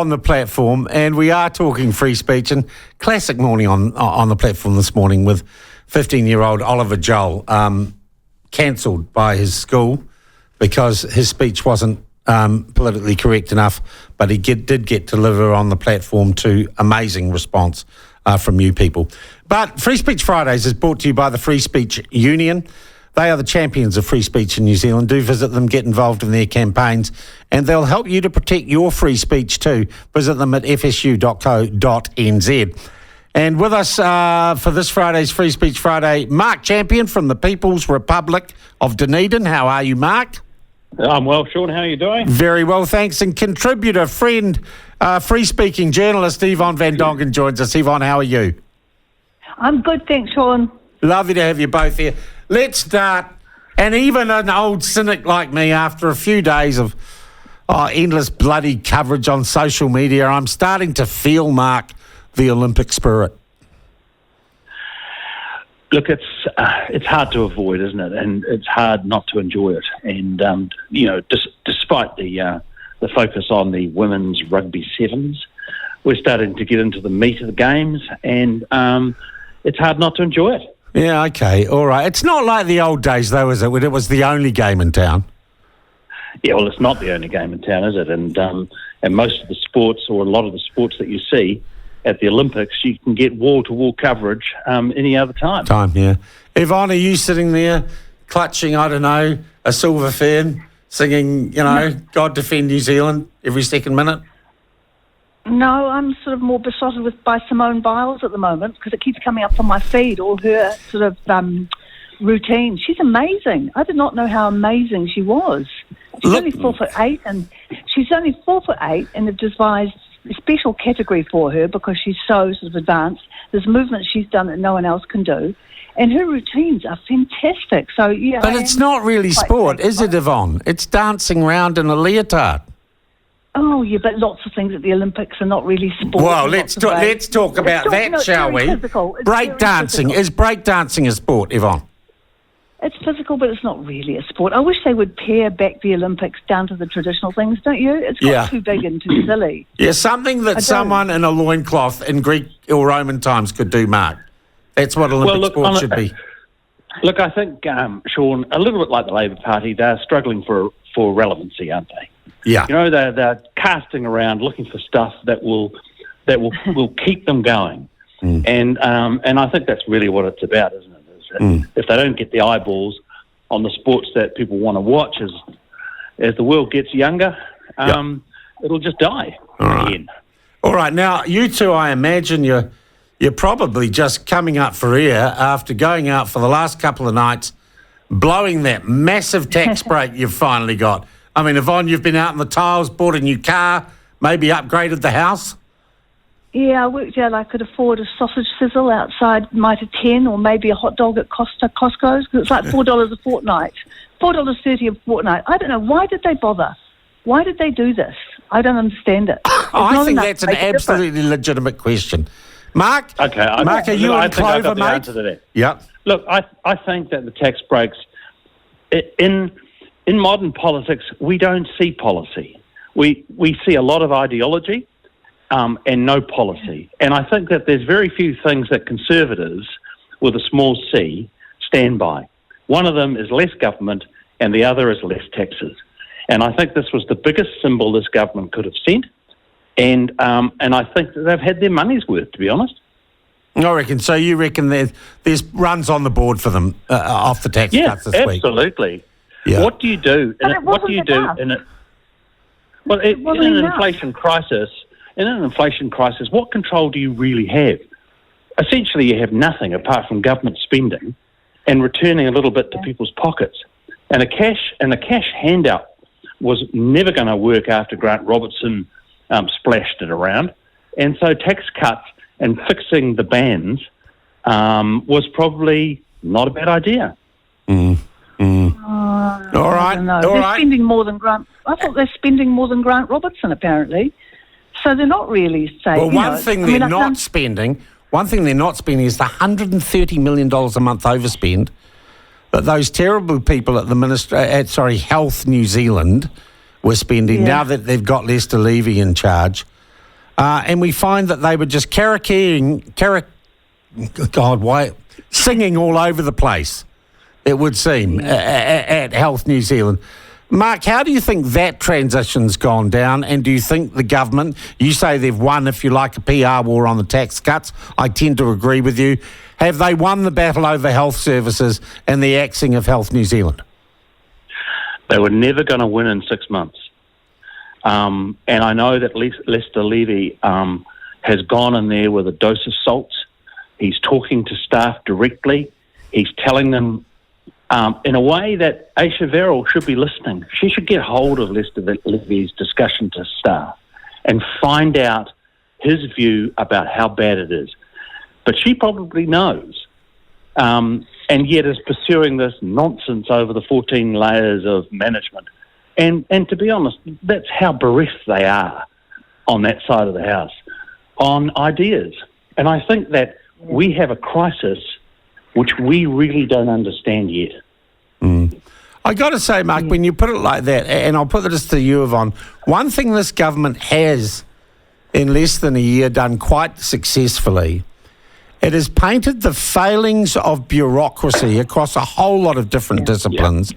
on the platform, and we are talking free speech, and classic morning on the platform this morning with 15-year-old Oliver Joel, cancelled by his school because his speech wasn't politically correct enough, but he did get to deliver on the platform to amazing response from you people. But Free Speech Fridays is brought to you by the Free Speech Union. They are the champions of free speech in New Zealand. Do visit them, get involved in their campaigns, and they'll help you to protect your free speech too. Visit them at fsu.co.nz. And with us for this Friday's Free Speech Friday, Mark Champion from the People's Republic of Dunedin. How are you, Mark? I'm well, Sean. How are you doing? Very well, thanks. And contributor, friend, free-speaking journalist Yvonne van Dongen joins us. Yvonne, how are you? I'm good, thanks, Sean. Lovely to have you both here. Let's start, and even an old cynic like me, after a few days of endless bloody coverage on social media, I'm starting to feel, Mark, the Olympic spirit. Look, it's hard to avoid, isn't it? And it's hard not to enjoy it. And despite the focus on the women's rugby sevens, we're starting to get into the meat of the games, and it's hard not to enjoy it. Yeah, okay, all right. It's not like the old days, though, is it, when it was the only game in town? Yeah, well, it's not the only game in town, is it? And most of the sports, or a lot of the sports that you see at the Olympics, you can get wall-to-wall coverage any other time. Yeah. Yvonne, are you sitting there clutching, I don't know, a silver fern, singing, God Defend New Zealand every second minute? No, I'm sort of more besotted by Simone Biles at the moment because it keeps coming up on my feed, all her sort of routine. She's amazing. I did not know how amazing she was. She's only 4'8", and they've devised a special category for her because she's so sort of advanced. There's movements she's done that no one else can do, and her routines are fantastic. So yeah, but it's not really sport, is it, Yvonne? It's dancing around in a leotard. Oh, yeah, but lots of things at the Olympics are not really sport. Well, let's talk about that, shall we? Breakdancing. Is breakdancing a sport, Yvonne? It's physical, but it's not really a sport. I wish they would pare back the Olympics down to the traditional things, don't you? It's got too big and too silly. Yeah, something that someone in a loincloth in Greek or Roman times could do, Mark. That's what Olympic sport should be. Look, I think, Sean, a little bit like the Labour Party, they're struggling for relevancy, aren't they? Yeah. They're casting around looking for stuff that will keep them going. And I think that's really what it's about, isn't it? If they don't get the eyeballs on the sports that people want to watch as the world gets younger, it'll just die again. All right. Now, you two, I imagine you're probably just coming up for air after going out for the last couple of nights, blowing that massive tax break you've finally got. I mean, Yvonne, you've been out in the tiles, bought a new car, maybe upgraded the house. Yeah, I worked out I could afford a sausage sizzle outside Mitre 10 or maybe a hot dog at Costco's because it's like $4 a fortnight, $4.30 a fortnight. I don't know. Why did they bother? Why did they do this? I don't understand it. I think that's an absolutely legitimate question. Mark? Okay. Mark, are you in Clover, mate? Answer to that. Yep. Look, I think that the tax breaks, in modern politics, we don't see policy. We see a lot of ideology and no policy. And I think that there's very few things that Conservatives, with a small c, stand by. One of them is less government and the other is less taxes. And I think this was the biggest symbol this government could have sent. And I think that they've had their money's worth, to be honest. I reckon. So you reckon there's runs on the board for them off the tax cuts this week? Yeah, absolutely. Yeah. What do you do? In an inflation crisis? In an inflation crisis, what control do you really have? Essentially, you have nothing apart from government spending and returning a little bit to people's pockets. And a cash handout was never going to work after Grant Robertson splashed it around. And so tax cuts and fixing the bans was probably not a bad idea. All right. They're spending more than Grant. I thought they're spending more than Grant Robertson, apparently. So they're not really saying. Well, one thing they're not spending is the $130 million a month overspend that those terrible people at the Health New Zealand were spending now that they've got Lester Levy in charge. and we find that they were just singing all over the place, it would seem, at Health New Zealand. Mark, how do you think that transition's gone down, and do you think the government, you say they've won, if you like, a PR war on the tax cuts, I tend to agree with you, have they won the battle over health services and the axing of Health New Zealand? They were never going to win in 6 months. And I know that Lester Levy has gone in there with a dose of salt. He's talking to staff directly. He's telling them in a way that Aisha Verrill should be listening. She should get hold of Lester Levy's discussion to staff and find out his view about how bad it is. But she probably knows, and yet is pursuing this nonsense over the 14 layers of management. And to be honest, that's how bereft they are on that side of the house, on ideas. And I think that we have a crisis which we really don't understand yet. I got to say, Mark, when you put it like that, and I'll put this to you, Yvonne, one thing this government has, in less than a year, done quite successfully, it has painted the failings of bureaucracy across a whole lot of different disciplines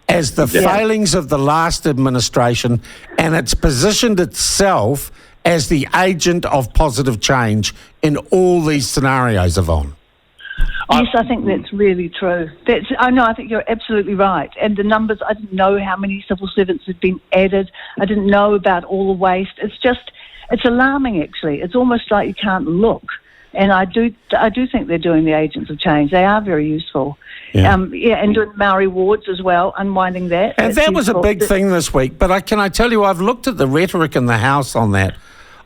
as the failings of the last administration, and it's positioned itself as the agent of positive change in all these scenarios, Yvonne. Yes, I think that's really true. I think you're absolutely right. And the numbers, I didn't know how many civil servants had been added. I didn't know about all the waste. It's alarming, actually. It's almost like you can't look. And I do think they're doing the agents of change. They are very useful. And doing Maori wards as well, unwinding that. And that was a big thing this week. But can I tell you, I've looked at the rhetoric in the House on that.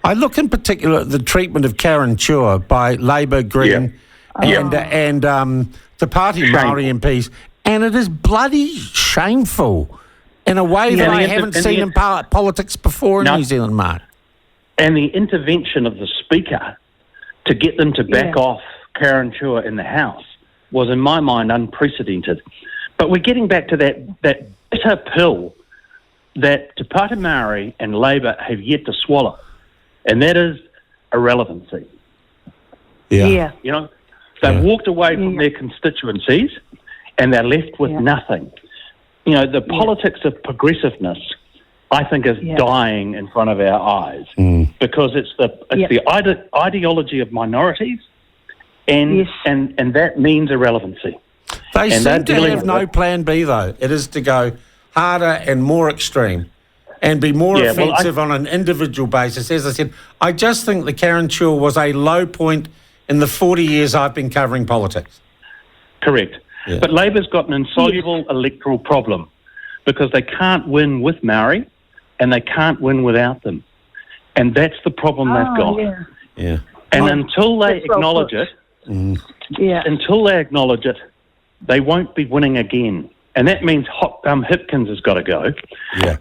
I look in particular at the treatment of Karen Chua by Labour, Green, and the party Maori MPs, and it is bloody shameful in a way that I haven't seen in politics before in New Zealand, Mark. And the intervention of the Speaker to get them to back off Karen Chua in the House was, in my mind, unprecedented. But we're getting back to that bitter pill that Te Pāti Māori and Labour have yet to swallow, and that is irrelevancy. You know, they've walked away from their constituencies and they're left with nothing. You know, the politics of progressiveness, I think, is dying in front of our eyes because it's the ideology of minorities, and that means irrelevancy. They seem to have no plan B, though. It is to go harder and more extreme and be more offensive on an individual basis. As I said, I just think the Karen Chua was a low point in the 40 years I've been covering politics. Correct. Yeah. But Labour's got an insoluble electoral problem because they can't win with Maori and they can't win without them. And that's the problem they've got. And until they acknowledge it, they won't be winning again. And that means Hipkins has got to go.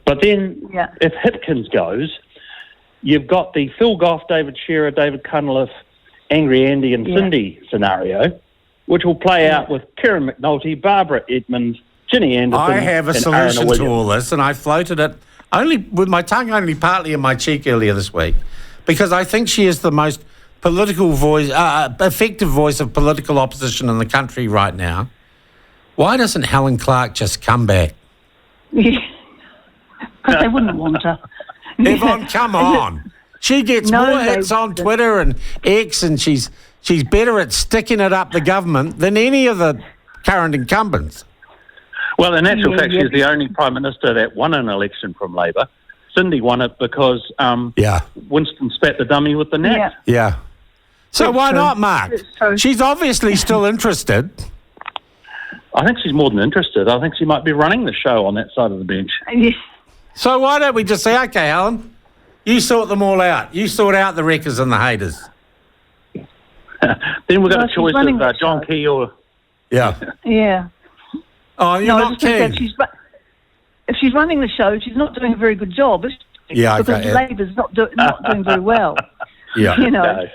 But then if Hipkins goes, you've got the Phil Goff, David Shearer, David Cunliffe, Angry Andy and Cindy scenario, which will play out with Kieran McNulty, Barbara Edmonds, Ginny Anderson. I have a solution to all this, and I floated it only with my tongue only partly in my cheek earlier this week, because I think she is the most political voice, effective voice of political opposition in the country right now. Why doesn't Helen Clark just come back? Because they wouldn't want her. Yvonne, come on. She gets more hits on Twitter and X, and she's better at sticking it up the government than any of the current incumbents. Well, in actual fact, she's the only Prime Minister that won an election from Labour. Cindy won it because Winston spat the dummy with the net. So why not, Mark? She's obviously still interested. I think she's more than interested. I think she might be running the show on that side of the bench. So why don't we just say, okay, Helen, you sort them all out. You sort out the wreckers and the haters. Then we've got a choice of John Key or... Oh, you're not keen? If she's running the show, she's not doing a very good job, is she? Because Labour's not doing very well. You know. No.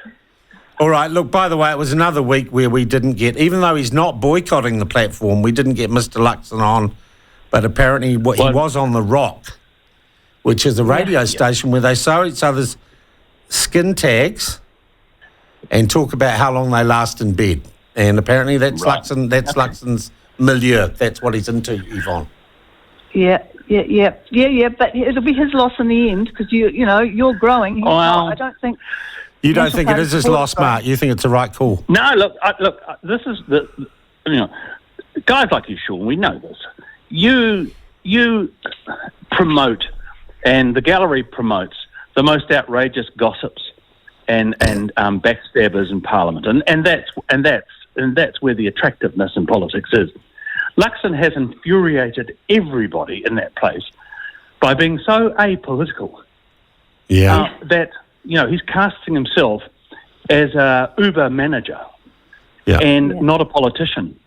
All right, look, by the way, it was another week where we didn't get, even though he's not boycotting the platform, we didn't get Mr. Luxon on, but apparently he was on The Rock, which is a radio station where they show each other's skin tags and talk about how long they last in bed. And apparently that's Luxon's milieu. That's what he's into, Yvonne. Yeah. But it'll be his loss in the end because you're growing. He's not. I don't think. You don't think it is his loss, Mark? You think it's the right call? No, look. This is guys like you, Sean. We know this. You promote, and the gallery promotes the most outrageous gossips and backstabbers in Parliament, and that's where the attractiveness in politics is. Luxon has infuriated everybody in that place by being so apolitical. Yeah. That he's casting himself as a Uber manager, not a politician,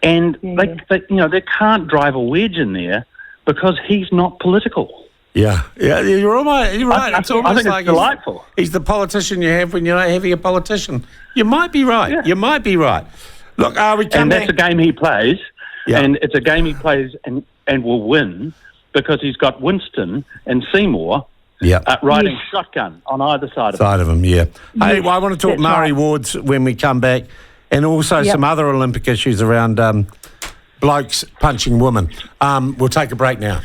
and they can't drive a wedge in there because he's not political. Yeah, you're right. It's almost like it's delightful. He's the politician you have when you're not having a politician. You might be right. Yeah. You might be right. Look, that's a game he plays, and it's a game he plays and will win because he's got Winston and Seymour riding shotgun on either side of him. Yeah. Hey, well, I want to talk Murray Wards when we come back, and also some other Olympic issues around blokes punching women. We'll take a break now.